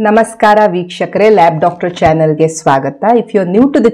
ನಮಸ್ಕಾರ ವೀಕ್ಷಕರೇ, lab doctor ಚಾನೆಲ್ಗೆ ಸ್ವಾಗತ. If you are new to the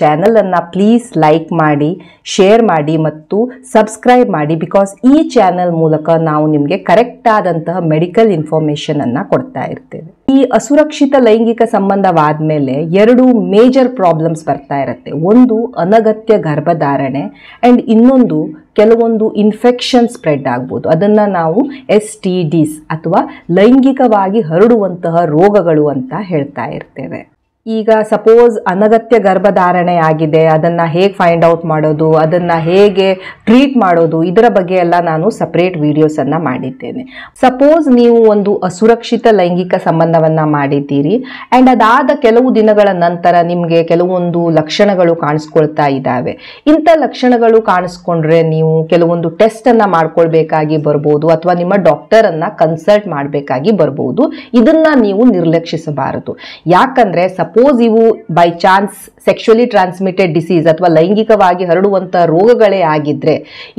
channel ಅನ್ನು ಪ್ಲೀಸ್ ಲೈಕ್ ಮಾಡಿ, ಶೇರ್ ಮಾಡಿ ಮತ್ತು ಸಬ್ಸ್ಕ್ರೈಬ್ ಮಾಡಿ. ಬಿಕಾಸ್ ಈ ಚಾನೆಲ್ ಮೂಲಕ ನಾವು ನಿಮಗೆ ಕರೆಕ್ಟ್ ಆದಂತಹ ಮೆಡಿಕಲ್ ಇನ್ಫಾರ್ಮೇಶನ್ ಅನ್ನ ಕೊಡ್ತಾ ಇರ್ತೇವೆ. ಈ ಅಸುರಕ್ಷಿತ ಲೈಂಗಿಕ ಸಂಬಂಧವಾದ್ಮೇಲೆ ಎರಡು ಮೇಜರ್ ಪ್ರಾಬ್ಲಮ್ಸ್ ಬರ್ತಾ ಇರುತ್ತೆ. ಒಂದು ಅನಗತ್ಯ ಗರ್ಭಧಾರಣೆ ಅಂಡ್ ಇನ್ನೊಂದು ಕೆಲವೊಂದು ಇನ್ಫೆಕ್ಷನ್ ಸ್ಪ್ರೆಡ್ ಆಗ್ಬೋದು. ಅದನ್ನ ನಾವು STDs ಅಥವಾ ಲೈಂಗಿಕವಾಗಿ ಹರಡುವಂತಹ ರೋಗಗಳು ಅಂತ ಹೇಳ್ತಾ ಇರ್ತೇವೆ. ಈಗ ಸಪೋಸ್ ಅನಗತ್ಯ ಗರ್ಭಧಾರಣೆ ಆಗಿದೆ, ಅದನ್ನು ಹೇಗೆ ಫೈಂಡ್ ಔಟ್ ಮಾಡೋದು, ಅದನ್ನು ಹೇಗೆ ಟ್ರೀಟ್ ಮಾಡೋದು, ಇದರ ಬಗ್ಗೆ ಎಲ್ಲ ನಾನು ಸಪ್ರೇಟ್ ವಿಡಿಯೋಸನ್ನು ಮಾಡಿದ್ದೇನೆ. ಸಪೋಸ್ ನೀವು ಒಂದು ಅಸುರಕ್ಷಿತ ಲೈಂಗಿಕ ಸಂಬಂಧವನ್ನು ಮಾಡಿದ್ದೀರಿ ಆ್ಯಂಡ್ ಅದಾದ ಕೆಲವು ದಿನಗಳ ನಂತರ ನಿಮಗೆ ಕೆಲವೊಂದು ಲಕ್ಷಣಗಳು ಕಾಣಿಸ್ಕೊಳ್ತಾ ಇದ್ದಾವೆ. ಇಂಥ ಲಕ್ಷಣಗಳು ಕಾಣಿಸ್ಕೊಂಡ್ರೆ ನೀವು ಕೆಲವೊಂದು ಟೆಸ್ಟನ್ನು ಮಾಡ್ಕೊಳ್ಬೇಕಾಗಿ ಬರ್ಬೋದು ಅಥವಾ ನಿಮ್ಮ ಡಾಕ್ಟರನ್ನು ಕನ್ಸಲ್ಟ್ ಮಾಡಬೇಕಾಗಿ ಬರ್ಬೋದು. ಇದನ್ನು ನೀವು ನಿರ್ಲಕ್ಷಿಸಬಾರದು. ಯಾಕಂದರೆ ಸಪೋಸ್ ಇವು by chance sexually transmitted disease ಅಥವಾ ಲೈಂಗಿಕವಾಗಿ ಹರಡುವಂಥ ರೋಗಗಳೇ ಆಗಿದ್ರೆ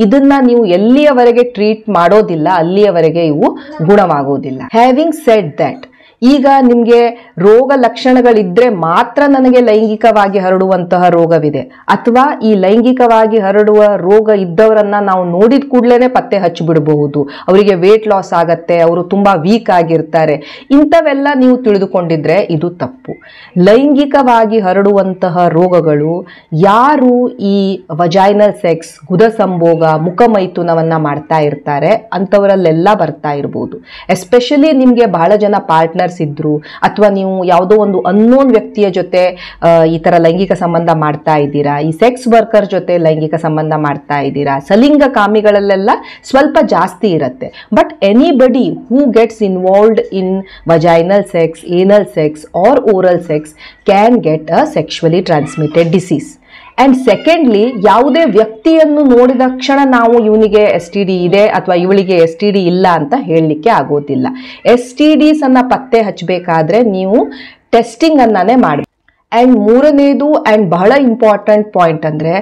ಇದನ್ನ ನೀವು ಎಲ್ಲಿಯವರೆಗೆ ಟ್ರೀಟ್ ಮಾಡೋದಿಲ್ಲ ಅಲ್ಲಿಯವರೆಗೆ ಇವು ಗುಣವಾಗೋದಿಲ್ಲ. ಹ್ಯಾವಿಂಗ್ ಸೆಡ್ ದಟ್, ಈಗ ನಿಮಗೆ ರೋಗ ಲಕ್ಷಣಗಳಿದ್ರೆ ಮಾತ್ರ ನನಗೆ ಲೈಂಗಿಕವಾಗಿ ಹರಡುವಂತಹ ರೋಗವಿದೆ ಅಥವಾ ಈ ಲೈಂಗಿಕವಾಗಿ ಹರಡುವ ರೋಗ ಇದ್ದವರನ್ನ ನಾವು ನೋಡಿದ ಕೂಡಲೇ ಪತ್ತೆ ಹಚ್ಚಿಬಿಡಬಹುದು, ಅವರಿಗೆ ವೇಟ್ ಲಾಸ್ ಆಗತ್ತೆ, ಅವರು ತುಂಬಾ ವೀಕ್ ಆಗಿರ್ತಾರೆ, ಇಂಥವೆಲ್ಲ ನೀವು ತಿಳಿದುಕೊಂಡಿದ್ರೆ ಇದು ತಪ್ಪು. ಲೈಂಗಿಕವಾಗಿ ಹರಡುವಂತಹ ರೋಗಗಳು ಯಾರು ಈ ವಜೈನಲ್ ಸೆಕ್ಸ್, ಗುದ ಸಂಭೋಗ, ಮುಖಮೈಥುನವನ್ನ ಮಾಡ್ತಾ ಇರ್ತಾರೆ ಅಂಥವರಲ್ಲೆಲ್ಲ ಬರ್ತಾ ಇರ್ಬೋದು. ಎಸ್ಪೆಷಲಿ ನಿಮಗೆ ಬಹಳ ಜನ ಪಾರ್ಟ್ನರ್ ಇದ್ರು ಅಥವಾ ನೀವು ಯಾವುದೋ ಒಂದು ಅನ್ನೋನ್ ವ್ಯಕ್ತಿಯ ಜೊತೆ ಈ ತರ ಲೈಂಗಿಕ ಸಂಬಂಧ ಮಾಡ್ತಾ ಇದ್ದೀರಾ, ಈ ಸೆಕ್ಸ್ ವರ್ಕರ್ ಜೊತೆ ಲೈಂಗಿಕ ಸಂಬಂಧ ಮಾಡ್ತಾ ಇದ್ದೀರಾ, ಸಲಿಂಗ ಕಾಮಿಗಳಲ್ಲೆಲ್ಲ ಸ್ವಲ್ಪ ಜಾಸ್ತಿ ಇರುತ್ತೆ. But anybody who gets involved in vaginal sex, anal sex or oral sex can get a sexually transmitted disease. And secondly, ಯಾವುದೇ ವ್ಯಕ್ತಿಯನ್ನು ನೋಡಿದ ಕ್ಷಣ ನಾವು ಇವನಿಗೆ STD ಇದೆ ಅಥವಾ ಇವಳಿಗೆ STD ಇಲ್ಲ ಅಂತ ಹೇಳಲಿಕ್ಕೆ ಆಗೋದಿಲ್ಲ. STDs ಅನ್ನ ಪತ್ತೆ ಹಚ್ಚಬೇಕಾದ್ರೆ ನೀವು ಟೆಸ್ಟಿಂಗ್ ಅನ್ನೇ ಮಾಡಬೇಕು. ಆ್ಯಂಡ್ ಮೂರನೇದು ಆ್ಯಂಡ್ ಬಹಳ ಇಂಪಾರ್ಟೆಂಟ್ ಪಾಯಿಂಟ್ ಅಂದರೆ,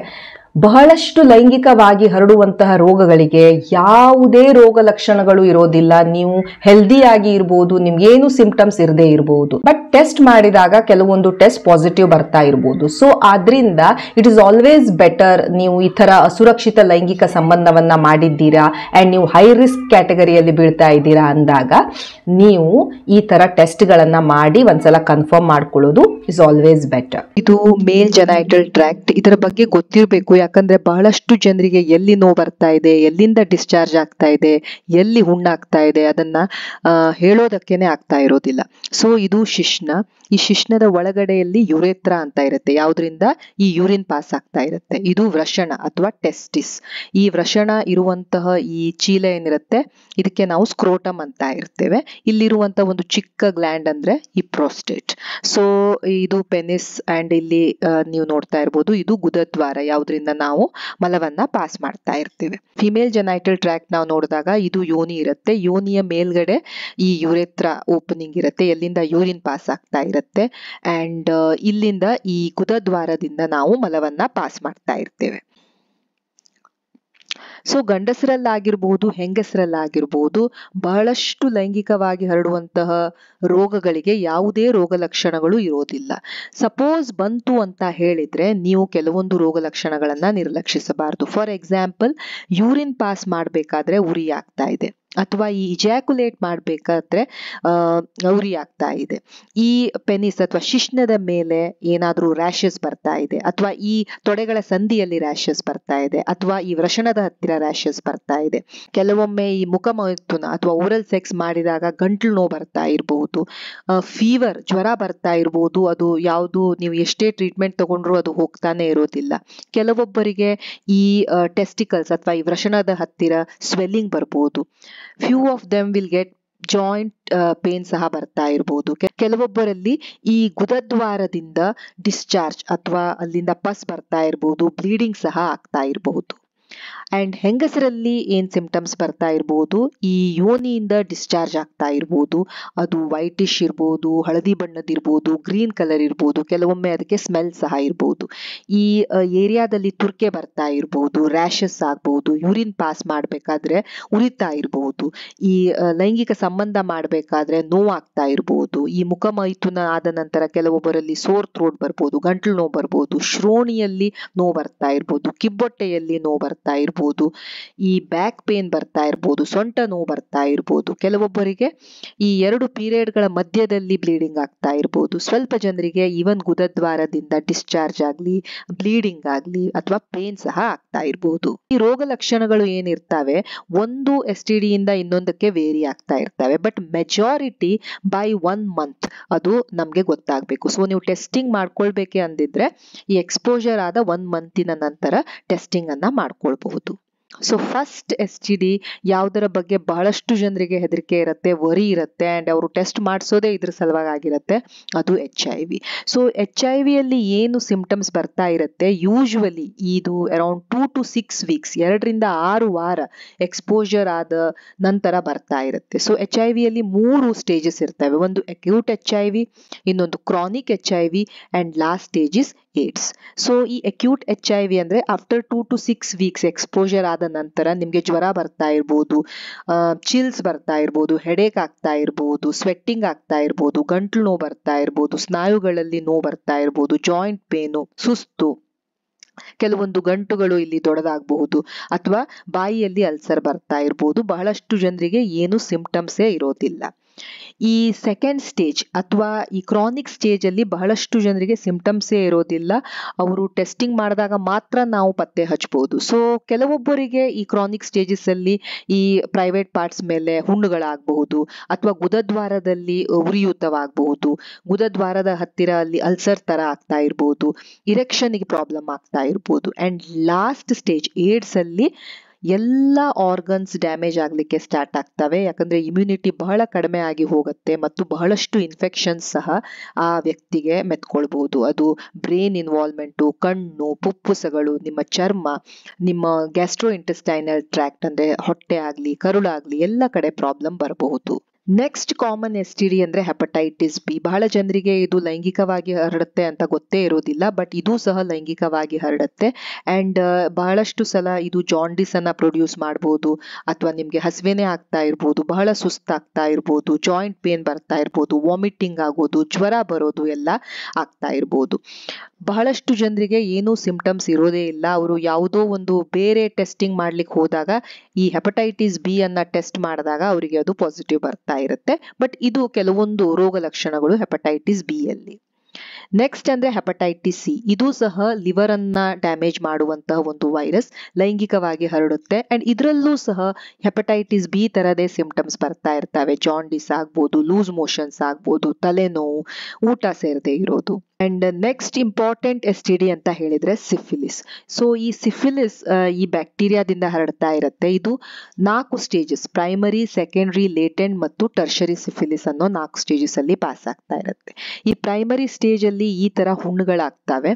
ಬಹಳಷ್ಟು ಲೈಂಗಿಕವಾಗಿ ಹರಡುವಂತಹ ರೋಗಗಳಿಗೆ ಯಾವುದೇ ರೋಗ ಲಕ್ಷಣಗಳು ಇರೋದಿಲ್ಲ. ನೀವು ಹೆಲ್ದಿಯಾಗಿ ಇರ್ಬೋದು, ನಿಮ್ಗೇನು ಸಿಂಪ್ಟಮ್ಸ್ ಇರದೇ ಇರಬಹುದು, ಬಟ್ ಟೆಸ್ಟ್ ಮಾಡಿದಾಗ ಕೆಲವೊಂದು ಟೆಸ್ಟ್ ಪಾಸಿಟಿವ್ ಬರ್ತಾ ಇರ್ಬೋದು. ಸೊ ಆದ್ರಿಂದ ಇಟ್ ಇಸ್ ಆಲ್ವೇಸ್ ಬೆಟರ್, ನೀವು ಈ ಥರ ಅಸುರಕ್ಷಿತ ಲೈಂಗಿಕ ಸಂಬಂಧವನ್ನ ಮಾಡಿದ್ದೀರಾ ಆ್ಯಂಡ್ ನೀವು ಹೈ ರಿಸ್ಕ್ ಕ್ಯಾಟಗರಿಯಲ್ಲಿ ಬೀಳ್ತಾ ಇದ್ದೀರಾ ಅಂದಾಗ ನೀವು ಈ ಥರ ಟೆಸ್ಟ್ಗಳನ್ನು ಮಾಡಿ ಒಂದ್ಸಲ ಕನ್ಫರ್ಮ್ ಮಾಡ್ಕೊಳ್ಳೋದು ಇಸ್ ಆಲ್ವೇಸ್ ಬೆಟರ್. ಇದು ಮೇಲ್ ಜೆನೈಟಲ್ ಟ್ರ್ಯಾಕ್ಟ್, ಇದರ ಬಗ್ಗೆ ಗೊತ್ತಿರಬೇಕು. ಯಾಕಂದ್ರೆ ಬಹಳಷ್ಟು ಜನರಿಗೆ ಎಲ್ಲಿ ನೋವು ಬರ್ತಾ ಇದೆ, ಎಲ್ಲಿಂದ ಡಿಸ್ಚಾರ್ಜ್ ಆಗ್ತಾ ಇದೆ, ಎಲ್ಲಿ ಹುಣ್ಣಾಗ್ತಾ ಇದೆ ಅದನ್ನ ಹೇಳೋದಕ್ಕೇನೆ ಆಗ್ತಾ ಇರೋದಿಲ್ಲ. ಸೊ ಇದು ಶಿಶ್ನ. ಈ ಶಿಶ್ನದ ಒಳಗಡೆಯಲ್ಲಿ ಯುರೇತ್ರ ಅಂತ ಇರುತ್ತೆ, ಯಾವ್ದ್ರಿಂದ ಈ ಯೂರಿನ್ ಪಾಸ್ ಆಗ್ತಾ ಇರುತ್ತೆ. ಇದು ವೃಷಣ ಅಥವಾ ಟೆಸ್ಟಿಸ್. ಈ ವೃಷಣ ಇರುವಂತಹ ಈ ಚೀಲ ಏನಿರುತ್ತೆ ಇದಕ್ಕೆ ನಾವು ಸ್ಕ್ರೋಟಮ್ ಅಂತ ಇರ್ತೇವೆ. ಇಲ್ಲಿರುವಂತಹ ಒಂದು ಚಿಕ್ಕ ಗ್ಲ್ಯಾಂಡ್ ಅಂದ್ರೆ ಈ ಪ್ರೋಸ್ಟೇಟ್. ಸೊ ಇದು ಪೆನಿಸ್ ಅಂಡ್ ಇಲ್ಲಿ ನೀವು ನೋಡ್ತಾ ಇರ್ಬೋದು, ಇದು ಗುದದ್ವಾರ, ಯಾವ್ದ್ರಿಂದ ನಾವು ಮಲವನ್ನ ಪಾಸ್ ಮಾಡ್ತಾ ಇರ್ತೀವಿ. ಫಿಮೇಲ್ ಜೆನೈಟಲ್ ಟ್ರ್ಯಾಕ್ಟ್ ನಾವು ನೋಡಿದಾಗ ಇದು ಯೋನಿ ಇರುತ್ತೆ. ಯೋನಿಯ ಮೇಲ್ಗಡೆ ಈ ಯುರೇತ್ರ ಓಪನಿಂಗ್ ಇರುತ್ತೆ, ಎಲ್ಲಿಂದ ಯೂರಿನ್ ಪಾಸ್ ಆಗ್ತಾ ಇರುತ್ತೆ. ಅಂಡ್ ಇಲ್ಲಿಂದ ಈ ಗುದದ್ವಾರದಿಂದ ನಾವು ಮಲವನ್ನ ಪಾಸ್ ಮಾಡ್ತಾ ಇರ್ತೇವೆ. ಸೊ ಗಂಡಸರಲ್ಲಾಗಿರ್ಬಹುದು, ಹೆಂಗಸರಲ್ಲಾಗಿರ್ಬಹುದು, ಬಹಳಷ್ಟು ಲೈಂಗಿಕವಾಗಿ ಹರಡುವಂತಹ ರೋಗಗಳಿಗೆ ಯಾವುದೇ ರೋಗ ಲಕ್ಷಣಗಳು ಇರೋದಿಲ್ಲ. ಸಪೋಸ್ ಬಂತು ಅಂತ ಹೇಳಿದ್ರೆ ನೀವು ಕೆಲವೊಂದು ರೋಗ ಲಕ್ಷಣಗಳನ್ನ ನಿರ್ಲಕ್ಷಿಸಬಾರದು. ಫಾರ್ ಎಕ್ಸಾಂಪಲ್, ಯೂರಿನ್ ಪಾಸ್ ಮಾಡಬೇಕಾದ್ರೆ ಉರಿ ಆಗ್ತಾ ಇದೆ ಅಥವಾ ಈ ಇಜಾಕ್ಯುಲೇಟ್ ಮಾಡಬೇಕಾದ್ರೆ ಉರಿ ಆಗ್ತಾ ಇದೆ, ಈ ಪೆನಿಸ್ ಅಥವಾ ಶಿಶ್ನದ ಮೇಲೆ ಏನಾದ್ರೂ ರ್ಯಾಷಸ್ ಬರ್ತಾ ಇದೆ, ಅಥವಾ ಈ ತೊಡೆಗಳ ಸಂಧಿಯಲ್ಲಿ ರ್ಯಾಷಸ್ ಬರ್ತಾ ಇದೆ, ಅಥವಾ ಈ ವೃಷಣದ ಹತ್ತಿರ ರ್ಯಾಷಸ್ ಬರ್ತಾ ಇದೆ, ಕೆಲವೊಮ್ಮೆ ಈ ಮುಖಮೈಥುನ ಅಥವಾ ಓರಲ್ ಸೆಕ್ಸ್ ಮಾಡಿದಾಗ ಗಂಟ್ಲು ನೋವು ಬರ್ತಾ ಇರಬಹುದು, ಫೀವರ್, ಜ್ವರ ಬರ್ತಾ ಇರಬಹುದು, ಅದು ಯಾವುದು ನೀವು ಎಷ್ಟೇ ಟ್ರೀಟ್ಮೆಂಟ್ ತಗೊಂಡ್ರು ಅದು ಹೋಗ್ತಾನೆ ಇರೋದಿಲ್ಲ. ಕೆಲವೊಬ್ಬರಿಗೆ ಈ ಟೆಸ್ಟಿಕಲ್ಸ್ ಅಥವಾ ಈ ವೃಷಣದ ಹತ್ತಿರ ಸ್ವೆಲ್ಲಿಂಗ್ ಬರ್ಬೋದು. Few of them will get joint pain ಸಹ ಬರ್ತಾ ಇರಬಹುದು. ಕೆಲವೊಬ್ಬರಲ್ಲಿ ಈ ಗುದದ್ವಾರದಿಂದ ಡಿಸ್ಚಾರ್ಜ್ ಅಥವಾ ಅಲ್ಲಿಂದ ಪಸ್ ಬರ್ತಾ ಇರಬಹುದು, ಬ್ಲೀಡಿಂಗ್ ಸಹ ಆಗ್ತಾ ಇರಬಹುದು. ಅಂಡ್ ಹೆಂಗಸರಲ್ಲಿ ಏನ್ ಸಿಂಪ್ಟಮ್ಸ್ ಬರ್ತಾ ಇರ್ಬೋದು, ಈ ಯೋನಿಯಿಂದ ಡಿಸ್ಚಾರ್ಜ್ ಆಗ್ತಾ ಇರ್ಬೋದು, ಅದು ವೈಟಿಶ್ ಇರ್ಬೋದು, ಹಳದಿ ಬಣ್ಣದಿರ್ಬೋದು, ಗ್ರೀನ್ ಕಲರ್ ಇರ್ಬೋದು, ಕೆಲವೊಮ್ಮೆ ಅದಕ್ಕೆ ಸ್ಮೆಲ್ ಸಹ ಇರ್ಬೋದು. ಈ ಏರಿಯಾದಲ್ಲಿ ತುರ್ಕೆ ಬರ್ತಾ ಇರ್ಬೋದು, ರ್ಯಾಷಸ್ ಆಗ್ಬಹುದು, ಯೂರಿನ್ ಪಾಸ್ ಮಾಡಬೇಕಾದ್ರೆ ಉರಿತಾ ಇರ್ಬೋದು, ಈ ಲೈಂಗಿಕ ಸಂಬಂಧ ಮಾಡಬೇಕಾದ್ರೆ ನೋವಾಗ್ತಾ ಇರ್ಬೋದು, ಈ ಮುಖಮೈಥುನ ಆದ ನಂತರ ಕೆಲವೊಬ್ಬರಲ್ಲಿ ಸೋರ್ ಥ್ರೋಟ್ ಬರ್ಬೋದು, ಗಂಟ್ಲು ನೋವು ಬರ್ಬೋದು, ಶ್ರೋಣಿಯಲ್ಲಿ ನೋವು ಬರ್ತಾ ಇರ್ಬೋದು, ಕಿಬ್ಬೊಟ್ಟೆಯಲ್ಲಿ ನೋವು ಬರ್ತಾ ಇರ್ಬೋದು, ಈ ಬ್ಯಾಕ್ ಪೇನ್ ಬರ್ತಾ ಇರ್ಬೋದು, ಸೊಂಟ ನೋವು ಬರ್ತಾ ಇರ್ಬೋದು, ಕೆಲವೊಬ್ಬರಿಗೆ ಈ 2 ಪೀರಿಯಡ್ಗಳ ಮಧ್ಯದಲ್ಲಿ ಬ್ಲೀಡಿಂಗ್ ಆಗ್ತಾ ಇರ್ಬೋದು, ಸ್ವಲ್ಪ ಜನರಿಗೆ ಈವನ್ ಗುದದ್ವಾರದಿಂದ ಡಿಸ್ಚಾರ್ಜ್ ಆಗ್ಲಿ, ಬ್ಲೀಡಿಂಗ್ ಆಗ್ಲಿ ಅಥವಾ ಪೇನ್ ಸಹ ಆಗ್ತಾ ಇರ್ಬೋದು. ಈ ರೋಗ ಲಕ್ಷಣಗಳು ಏನಿರ್ತವೆ ಒಂದು STD ಇಂದ ಇನ್ನೊಂದಕ್ಕೆ ವೇರಿ ಆಗ್ತಾ ಇರ್ತವೆ, ಬಟ್ ಮೆಜಾರಿಟಿ ಬೈ 1 ಮಂತ್ ಅದು ನಮ್ಗೆ ಗೊತ್ತಾಗ್ಬೇಕು. ಸೊ ನೀವು ಟೆಸ್ಟಿಂಗ್ ಮಾಡ್ಕೊಳ್ಬೇಕೆ ಅಂದಿದ್ರೆ ಈ ಎಕ್ಸ್ಪೋಜರ್ ಆದ 1 ಮಂತಿನ ನಂತರ ಟೆಸ್ಟಿಂಗ್ ಅನ್ನ ಮಾಡ್ಕೊಳ್ಬಹುದು. ಸೊ ಫಸ್ಟ್ STD ಯಾವುದರ ಬಗ್ಗೆ ಬಹಳಷ್ಟು ಜನರಿಗೆ ಹೆದರಿಕೆ ಇರುತ್ತೆ, ವರಿ ಇರುತ್ತೆ, ಅಂಡ್ ಅವರು ಟೆಸ್ಟ್ ಮಾಡಿಸೋದೇ ಇದ್ರ ಸಲುವಾಗಿ ಆಗಿರುತ್ತೆ, ಅದು HIV. ಸೊ HIV ಅಲ್ಲಿ ಏನು ಸಿಂಪ್ಟಮ್ಸ್ ಬರ್ತಾ ಇರುತ್ತೆ, ಯೂಶುವಲಿ ಇದು ಅರೌಂಡ್ 2 to 6 ವೀಕ್ಸ್, 2 ರಿಂದ 6 ವಾರ ಎಕ್ಸ್ಪೋಜರ್ ಆದ ನಂತರ ಬರ್ತಾ ಇರುತ್ತೆ. ಸೊ HIV ಅಲ್ಲಿ 3 ಸ್ಟೇಜಸ್ ಇರ್ತವೆ, ಒಂದು ಅಕ್ಯೂಟ್ HIV, ಇನ್ನೊಂದು chronic HIV, and last stage is AIDS. So ಈ ಅಕ್ಯೂಟ್ HIV ಅಂದ್ರೆ ಆಫ್ಟರ್ 2 to 6 ವೀಕ್ಸ್ ಎಕ್ಸ್ಪೋಜರ್ ಆದ ನಂತರ ನಿಮ್ಗೆ ಜ್ವರ ಬರ್ತಾ ಇರ್ಬೋದು, ಚಿಲ್ಸ್ ಬರ್ತಾ ಇರ್ಬೋದು, ಹೆಡೇಕ್ ಆಗ್ತಾ ಇರ್ಬೋದು, ಸ್ವೆಟ್ಟಿಂಗ್ ಆಗ್ತಾ ಇರ್ಬೋದು, ಗಂಟ್ಲು ನೋವು ಬರ್ತಾ ಇರ್ಬೋದು, ಸ್ನಾಯುಗಳಲ್ಲಿ ನೋವು ಬರ್ತಾ ಇರ್ಬೋದು, ಜಾಯಿಂಟ್ ಪೇನು, ಸುಸ್ತು, ಕೆಲವೊಂದು ಗಂಟುಗಳು ಇಲ್ಲಿ ದೊಡ್ಡದಾಗಬಹುದು, ಅಥವಾ ಬಾಯಿಯಲ್ಲಿ ಅಲ್ಸರ್ ಬರ್ತಾ ಇರ್ಬೋದು. ಬಹಳಷ್ಟು ಜನರಿಗೆ ಏನು ಸಿಂಪ್ಟಮ್ಸೇ ಇರೋದಿಲ್ಲ. ಈ ಸೆಕೆಂಡ್ ಸ್ಟೇಜ್ ಅಥವಾ ಈ ಕ್ರಾನಿಕ್ ಸ್ಟೇಜ್ ಅಲ್ಲಿ ಬಹಳಷ್ಟು ಜನರಿಗೆ ಸಿಂಪ್ಟಮ್ಸೇ ಇರೋದಿಲ್ಲ, ಅವರು ಟೆಸ್ಟಿಂಗ್ ಮಾಡಿದಾಗ ಮಾತ್ರ ನಾವು ಪತ್ತೆ ಹಚ್ಚಬಹುದು. ಸೊ ಕೆಲವೊಬ್ಬರಿಗೆ ಈ ಕ್ರಾನಿಕ್ ಸ್ಟೇಜಸ್ ಅಲ್ಲಿ ಈ ಪ್ರೈವೇಟ್ ಪಾರ್ಟ್ಸ್ ಮೇಲೆ ಹುಣ್ಣುಗಳಾಗಬಹುದು, ಅಥವಾ ಗುದದ್ವಾರದಲ್ಲಿ ಉರಿಯೂತವಾಗಬಹುದು, ಗುದದ್ವಾರದ ಹತ್ತಿರ ಅಲ್ಲಿ ಅಲ್ಸರ್ ತರ ಆಗ್ತಾ ಇರ್ಬೋದು, ಇರೆಕ್ಷನ್ಗೆ ಪ್ರಾಬ್ಲಮ್ ಆಗ್ತಾ ಇರ್ಬೋದು. ಅಂಡ್ ಲಾಸ್ಟ್ ಸ್ಟೇಜ್ ಏಡ್ಸ್ ಅಲ್ಲಿ ಎಲ್ಲ ಆರ್ಗನ್ಸ್ ಡ್ಯಾಮೇಜ್ ಆಗ್ಲಿಕ್ಕೆ ಸ್ಟಾರ್ಟ್ ಆಗ್ತವೆ, ಯಾಕಂದ್ರೆ ಇಮ್ಯುನಿಟಿ ಬಹಳ ಕಡಿಮೆ ಆಗಿ ಹೋಗುತ್ತೆ ಮತ್ತು ಬಹಳಷ್ಟು ಇನ್ಫೆಕ್ಷನ್ಸ್ ಸಹ ಆ ವ್ಯಕ್ತಿಗೆ ಮೆತ್ಕೊಳ್ಬಹುದು. ಅದು ಬ್ರೈನ್ ಇನ್ವಾಲ್ವ್ಮೆಂಟು, ಕಣ್ಣು, ಪುಪ್ಪುಸಗಳು, ನಿಮ್ಮ ಚರ್ಮ, ನಿಮ್ಮ ಗ್ಯಾಸ್ಟ್ರೋ ಇಂಟೆಸ್ಟೈನಲ್ ಟ್ರ್ಯಾಕ್ಟ್ ಅಂದ್ರೆ ಹೊಟ್ಟೆ ಆಗ್ಲಿ, ಕರುಳಾಗ್ಲಿ, ಎಲ್ಲ ಕಡೆ ಪ್ರಾಬ್ಲಮ್ ಬರಬಹುದು. ನೆಕ್ಸ್ಟ್ ಕಾಮನ್ STD ಅಂದ್ರೆ ಹೆಪಟೈಟಿಸ್ ಬಿ. ಬಹಳ ಜನರಿಗೆ ಇದು ಲೈಂಗಿಕವಾಗಿ ಹರಡುತ್ತೆ ಅಂತ ಗೊತ್ತೇ ಇರೋದಿಲ್ಲ, ಬಟ್ ಇದು ಸಹ ಲೈಂಗಿಕವಾಗಿ ಹರಡುತ್ತೆ. ಅಂಡ್ ಬಹಳಷ್ಟು ಸಲ ಇದು ಜಾಂಡಿಸ್ ಅನ್ನ ಪ್ರೊಡ್ಯೂಸ್ ಮಾಡಬಹುದು, ಅಥವಾ ನಿಮ್ಗೆ ಹಸಿವೆನೇ ಆಗ್ತಾ ಇರ್ಬೋದು, ಬಹಳ ಸುಸ್ತಾಗ್ತಾ ಇರ್ಬೋದು, ಜಾಯಿಂಟ್ ಪೇನ್ ಬರ್ತಾ ಇರ್ಬೋದು, ವಾಮಿಟಿಂಗ್ ಆಗೋದು, ಜ್ವರ ಬರೋದು ಎಲ್ಲ ಆಗ್ತಾ ಇರ್ಬೋದು. ಬಹಳಷ್ಟು ಜನರಿಗೆ ಏನೂ ಸಿಂಪ್ಟಮ್ಸ್ ಇರೋದೇ ಇಲ್ಲ, ಅವರು ಯಾವುದೋ ಒಂದು ಬೇರೆ ಟೆಸ್ಟಿಂಗ್ ಮಾಡ್ಲಿಕ್ಕೆ ಹೋದಾಗ ಈ ಹೆಪಟೈಟಿಸ್ ಬಿ ಅನ್ನ ಟೆಸ್ಟ್ ಮಾಡಿದಾಗ ಅವರಿಗೆ ಅದು ಪಾಸಿಟಿವ್ ಬರ್ತಾ ಇರುತ್ತೆ. ಬಟ್ ಇದು ಕೆಲವೊಂದು ರೋಗ ಲಕ್ಷಣಗಳು ಹೆಪಟೈಟಿಸ್ ಬಿ ಅಲ್ಲಿ. ನೆಕ್ಸ್ಟ್ ಅಂದ್ರೆ ಹೆಪಟೈಟಿಸ್ ಸಿ. ಇದು ಸಹ ಲಿವರ್ ಅನ್ನ ಡ್ಯಾಮೇಜ್ ಮಾಡುವಂತಹ ಒಂದು ವೈರಸ್, ಲೈಂಗಿಕವಾಗಿ ಹರಡುತ್ತೆ. ಅಂಡ್ ಇದರಲ್ಲೂ ಸಹ ಹೆಪಟೈಟಿಸ್ ಬಿ ತರದೇ ಸಿಂಪ್ಟಮ್ಸ್ ಬರ್ತಾ ಇರ್ತವೆ, ಜಾಂಡಿಸ್ ಆಗ್ಬೋದು, ಲೂಸ್ ಮೋಷನ್ಸ್ ಆಗ್ಬೋದು, ತಲೆನೋವು, ಊಟ ಸೇರದೆ ಇರೋದು. ಅಂಡ್ ನೆಕ್ಸ್ಟ್ ಇಂಪಾರ್ಟೆಂಟ್ STD ಅಂತ ಹೇಳಿದ್ರೆ ಸಿಫಿಲಿಸ್. ಸೊ ಈ ಸಿಫಿಲಿಸ್ ಈ ಬ್ಯಾಕ್ಟೀರಿಯಾದಿಂದ ಹರಡ್ತಾ ಇರುತ್ತೆ. ಇದು 4 ಸ್ಟೇಜಸ್, ಪ್ರೈಮರಿ, ಸೆಕೆಂಡರಿ, ಲೇಟೆಂಟ್ ಮತ್ತು ಟರ್ಷರಿ ಸಿಫಿಲಿಸ್ ಅನ್ನೋ 4 ಸ್ಟೇಜಸ್ ಅಲ್ಲಿ ಪಾಸ್ ಆಗ್ತಾ ಇರುತ್ತೆ. ಈ ಪ್ರೈಮರಿ ಸ್ಟೇಜ್ ಅಲ್ಲಿ ಈ ತರ ಹುಣ್ಣುಗಳಾಗ್ತವೆ.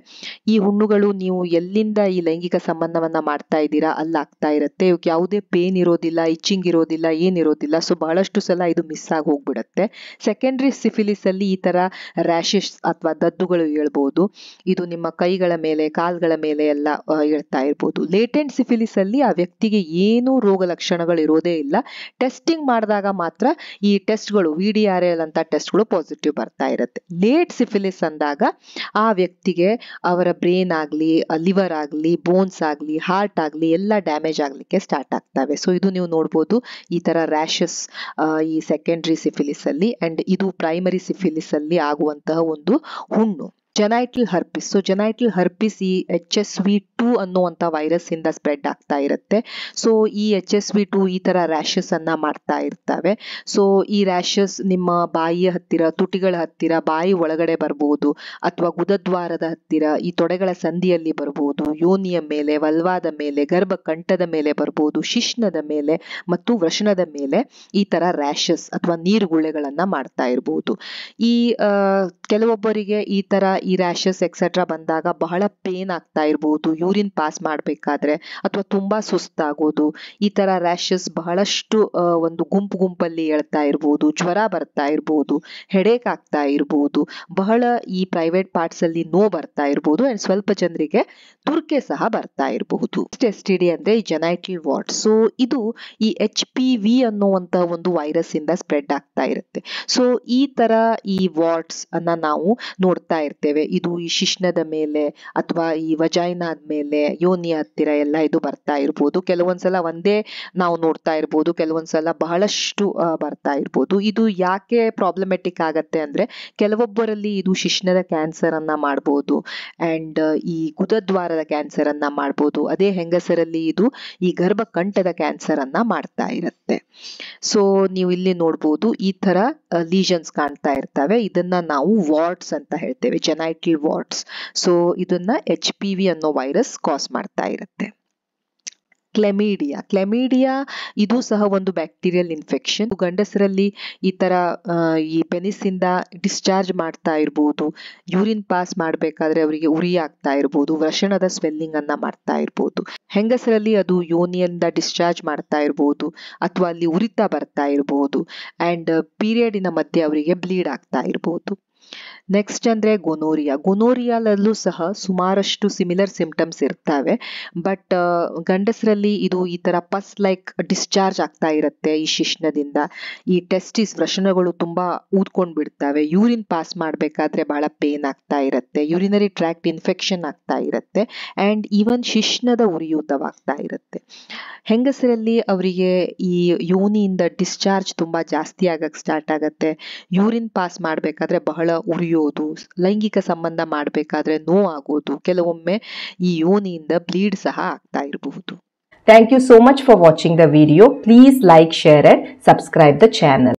ಈ ಹುಣ್ಣುಗಳು ನೀವು ಎಲ್ಲಿಂದ ಈ ಲೈಂಗಿಕ ಸಂಬಂಧವನ್ನ ಮಾಡ್ತಾ ಇದ್ದೀರಾ ಅಲ್ಲಾಗ್ತಾ ಇರುತ್ತೆ. ಇವಕ್ಕೆ ಯಾವುದೇ ಪೇನ್ ಇರೋದಿಲ್ಲ, ಇಚ್ಚಿಂಗ್ ಇರೋದಿಲ್ಲ, ಏನಿರೋದಿಲ್ಲ. ಸೊ ಬಹಳಷ್ಟು ಸಲ ಇದು ಮಿಸ್ ಆಗಿ ಹೋಗ್ಬಿಡುತ್ತೆ. ಸೆಕೆಂಡರಿ ಸಿಫಿಲಿಸ್ ಅಲ್ಲಿ ಈ ತರ ರ್ಯಾಷಸ್ ಅಥವಾ ದದ್ದುಗಳು ಹೇಳ್ಬೋದು, ಇದು ನಿಮ್ಮ ಕೈಗಳ ಮೇಲೆ, ಕಾಲ್ಗಳ ಮೇಲೆ ಎಲ್ಲ ಹೇಳ್ತಾ ಇರ್ಬೋದು. ಲೇಟೆಂಟ್ ಸಿಫಿಲಿಸ್ ಅಲ್ಲಿ ಆ ವ್ಯಕ್ತಿಗೆ ಏನು ರೋಗ ಲಕ್ಷಣಗಳು ಇರೋದೇ ಇಲ್ಲ, ಟೆಸ್ಟಿಂಗ್ ಮಾಡಿದಾಗ ಮಾತ್ರ ಈ ಟೆಸ್ಟ್ಗಳು VDRL ಅಂತ ಟೆಸ್ಟ್ಗಳು ಪಾಸಿಟಿವ್ ಬರ್ತಾ ಇರುತ್ತೆ. ಲೇಟ್ ಸಿಫಿಲಿಸ್ ಅಂದಾಗ ಆ ವ್ಯಕ್ತಿಗೆ ಅವರ ಬ್ರೈನ್ ಆಗ್ಲಿ, ಲಿವರ್ ಆಗ್ಲಿ, ಬೋನ್ಸ್ ಆಗ್ಲಿ, ಹಾರ್ಟ್ ಆಗ್ಲಿ ಎಲ್ಲ ಡ್ಯಾಮೇಜ್ ಆಗ್ಲಿಕ್ಕೆ ಸ್ಟಾರ್ಟ್ ಆಗ್ತವೆ. ಸೊ ಇದು ನೀವು ನೋಡ್ಬೋದು, ಈ ತರ ರ್ಯಾಷಸ್ ಈ ಸೆಕೆಂಡರಿ ಸಿಫಿಲಿಸ್ ಅಲ್ಲಿ. ಅಂಡ್ ಇದು ಪ್ರೈಮರಿ ಸಿಫಿಲಿಸ್ ಅಲ್ಲಿ ಆಗುವಂತಹ ಒಂದು ಹುಣ್ಣು. Genital herpes. So genital herpes ಈ HSV2 ಅನ್ನುವಂಥ ವೈರಸ್ ಇಂದ ಸ್ಪ್ರೆಡ್ ಆಗ್ತಾ ಇರುತ್ತೆ. ಸೊ ಈ HSV2 ಈ ತರ ರ್ಯಾಷಸ್ ಅನ್ನ ಮಾಡ್ತಾ ಇರ್ತವೆ. ಸೊ ಈ ರ್ಯಾಷಸ್ ನಿಮ್ಮ ಬಾಯಿಯ ಹತ್ತಿರ, ತುಟಿಗಳ ಹತ್ತಿರ, ಬಾಯಿ ಒಳಗಡೆ ಬರಬಹುದು, ಅಥವಾ ಗುದದ್ವಾರದ ಹತ್ತಿರ, ಈ ತೊಡೆಗಳ ಸಂಧಿಯಲ್ಲಿ ಬರಬಹುದು, ಯೋನಿಯ ಮೇಲೆ, ವಲ್ವಾದ ಮೇಲೆ, ಗರ್ಭಕಂಠದ ಮೇಲೆ ಬರಬಹುದು, ಶಿಶ್ನದ ಮೇಲೆ ಮತ್ತು ವೃಷಣದ ಮೇಲೆ ಈ ತರ ರ್ಯಾಷಸ್ ಅಥವಾ ನೀರುಗುಳ್ಳೆಗಳನ್ನ ಮಾಡ್ತಾ ಇರಬಹುದು. ಈ ಕೆಲವೊಬ್ಬರಿಗೆ ಈ ತರ ಈ ರ್ಯಾಷಸ್ ಎಕ್ಸೆಟ್ರಾ ಬಂದಾಗ ಬಹಳ ಪೇನ್ ಆಗ್ತಾ ಇರ್ಬೋದು, ಯೂರಿನ್ ಪಾಸ್ ಮಾಡಬೇಕಾದ್ರೆ, ಅಥವಾ ತುಂಬಾ ಸುಸ್ತಾಗೋದು, ಈ ತರ ರ್ಯಾಷಸ್ ಬಹಳಷ್ಟು ಒಂದು ಗುಂಪಲ್ಲಿ ಹೇಳ್ತಾ ಇರ್ಬೋದು, ಜ್ವರ ಬರ್ತಾ ಇರ್ಬೋದು, ಹೆಡೇಕ್ ಆಗ್ತಾ ಇರ್ಬೋದು, ಬಹಳ ಈ ಪ್ರೈವೇಟ್ ಪಾರ್ಟ್ಸ್ ಅಲ್ಲಿ ನೋವು ಬರ್ತಾ ಇರ್ಬೋದು, ಅಂಡ್ ಸ್ವಲ್ಪ ಜನರಿಗೆ ತುರ್ಕೆ ಸಹ ಬರ್ತಾ ಇರಬಹುದು. STD ಅಂದ್ರೆ ಈ ಜೆನೈಟಲ್ ವಾರ್ಡ್ಸ್. ಸೊ ಇದು ಈ HPV ಅನ್ನುವಂತ ಒಂದು ವೈರಸ್ ಇಂದ ಸ್ಪ್ರೆಡ್ ಆಗ್ತಾ ಇರುತ್ತೆ. ಸೊ ಈ ತರ ಈ ವಾರ್ಡ್ಸ್ ಅನ್ನ ನಾವು ನೋಡ್ತಾ ಇರ್ತೇವೆ. ಇದು ಈ ಶಿಶ್ನದ ಮೇಲೆ ಅಥವಾ ಈ ವಜೈನಾದ ಮೇಲೆ, ಯೋನಿ ಹತ್ತಿರ ಎಲ್ಲ ಇದು ಬರ್ತಾ ಇರ್ಬೋದು. ಕೆಲವೊಂದ್ಸಲ ಒಂದೇ ನಾವು ನೋಡ್ತಾ ಇರ್ಬೋದು, ಕೆಲವೊಂದ್ಸಲ ಬಹಳಷ್ಟು ಬರ್ತಾ ಇರ್ಬೋದು. ಇದು ಯಾಕೆ ಪ್ರಾಬ್ಲಮೆಟಿಕ್ ಆಗತ್ತೆ ಅಂದ್ರೆ ಕೆಲವೊಬ್ಬರಲ್ಲಿ ಇದು ಶಿಶ್ನದ ಕ್ಯಾನ್ಸರ್ ಅನ್ನ ಮಾಡ್ಬೋದು, ಅಂಡ್ ಈ ಗುದದ್ವಾರದ ಕ್ಯಾನ್ಸರ್ ಅನ್ನ ಮಾಡ್ಬೋದು. ಅದೇ ಹೆಂಗಸರಲ್ಲಿ ಇದು ಈ ಗರ್ಭಕಂಠದ ಕ್ಯಾನ್ಸರ್ ಅನ್ನ ಮಾಡ್ತಾ ಇರುತ್ತೆ. ಸೊ ನೀವು ಇಲ್ಲಿ ನೋಡ್ಬೋದು ಈ ತರ ಲೀಷನ್ಸ್ ಕಾಣ್ತಾ ಇರ್ತವೆ. ಇದನ್ನ ನಾವು ವಾರ್ಡ್ಸ್ ಅಂತ ಹೇಳ್ತೇವೆ, ಜೆನೈಟಲ್ ವಾರ್ಡ್ಸ್. ಸೊ ಇದನ್ನ HPV ಅನ್ನೋ ವೈರಸ್ ಕಾಸ್ ಮಾಡ್ತಾ ಇರುತ್ತೆ. ಕ್ಲೆಮಿಡಿಯಾ ಇದು ಸಹ ಒಂದು ಬ್ಯಾಕ್ಟೀರಿಯಲ್ ಇನ್ಫೆಕ್ಷನ್. ಗಂಡಸರಲ್ಲಿ ಈ ತರ ಈ ಪೆನಿಸಿಂದ ಡಿಸ್ಚಾರ್ಜ್ ಮಾಡ್ತಾ ಇರ್ಬೋದು, ಯೂರಿನ್ ಪಾಸ್ ಮಾಡ್ಬೇಕಾದ್ರೆ ಅವರಿಗೆ ಉರಿ ಆಗ್ತಾ ಇರ್ಬೋದು, ವೃಷಣದ ಸ್ವೆಲ್ಲಿಂಗ್ ಅನ್ನ ಮಾಡ್ತಾ ಇರ್ಬೋದು. ಹೆಂಗಸರಲ್ಲಿ ಅದು ಯೋನಿಯಿಂದ ಡಿಸ್ಚಾರ್ಜ್ ಮಾಡ್ತಾ ಇರ್ಬೋದು, ಅಥವಾ ಅಲ್ಲಿ ಉರಿತ ಬರ್ತಾ ಇರ್ಬೋದು, ಅಂಡ್ ಪೀರಿಯಡಿನ ಮಧ್ಯೆ ಅವರಿಗೆ ಬ್ಲೀಡ್ ಆಗ್ತಾ ಇರ್ಬೋದು. ನೆಕ್ಸ್ಟ್ ಅಂದ್ರೆ ಗೊನೋರಿಯಾಲಲ್ಲೂ ಸಹ ಸುಮಾರಷ್ಟು ಸಿಮಿಲರ್ ಸಿಂಪ್ಟಮ್ಸ್ ಇರ್ತವೆ. ಬಟ್ ಗಂಡಸರಲ್ಲಿ ಇದು ಈ ತರ ಪಸ್ ಲೈಕ್ ಡಿಸ್ಚಾರ್ಜ್ ಆಗ್ತಾ ಇರುತ್ತೆ ಈ ಶಿಶ್ನದಿಂದ. ಈ ಟೆಸ್ಟಿಸ್ ವೃಷಣಗಳು ತುಂಬಾ ಊದ್ಕೊಂಡ್ ಬಿಡ್ತವೆ. ಯೂರಿನ್ ಪಾಸ್ ಮಾಡ್ಬೇಕಾದ್ರೆ ಬಹಳ ಪೇನ್ ಆಗ್ತಾ ಇರುತ್ತೆ, ಯೂರಿನರಿ ಟ್ರ್ಯಾಕ್ಟ್ ಇನ್ಫೆಕ್ಷನ್ ಆಗ್ತಾ ಇರುತ್ತೆ, ಅಂಡ್ ಈವನ್ ಶಿಶ್ನದ ಉರಿಯೂತವಾಗ್ತಾ ಇರುತ್ತೆ. ಹೆಂಗಸರಲ್ಲಿ ಅವರಿಗೆ ಈ ಯೋನಿಯಿಂದ ಡಿಸ್ಚಾರ್ಜ್ ತುಂಬಾ ಜಾಸ್ತಿ ಆಗಕ್ ಸ್ಟಾರ್ಟ್ ಆಗತ್ತೆ. ಯೂರಿನ್ ಪಾಸ್ ಮಾಡ್ಬೇಕಾದ್ರೆ ಬಹಳ ಉರಿಯೋದು, ಲೈಂಗಿಕ ಸಂಬಂಧ ಮಾಡ್ಬೇಕಾದ್ರೆ ನೋವಾಗೋದು, ಕೆಲವೊಮ್ಮೆ ಈ ಯೋನಿಯಿಂದ ಬ್ಲೀಡ್ ಸಹ ಆಗ್ತಾ ಇರಬಹುದು. Thank you so much for watching the video. Please like, share and subscribe the channel.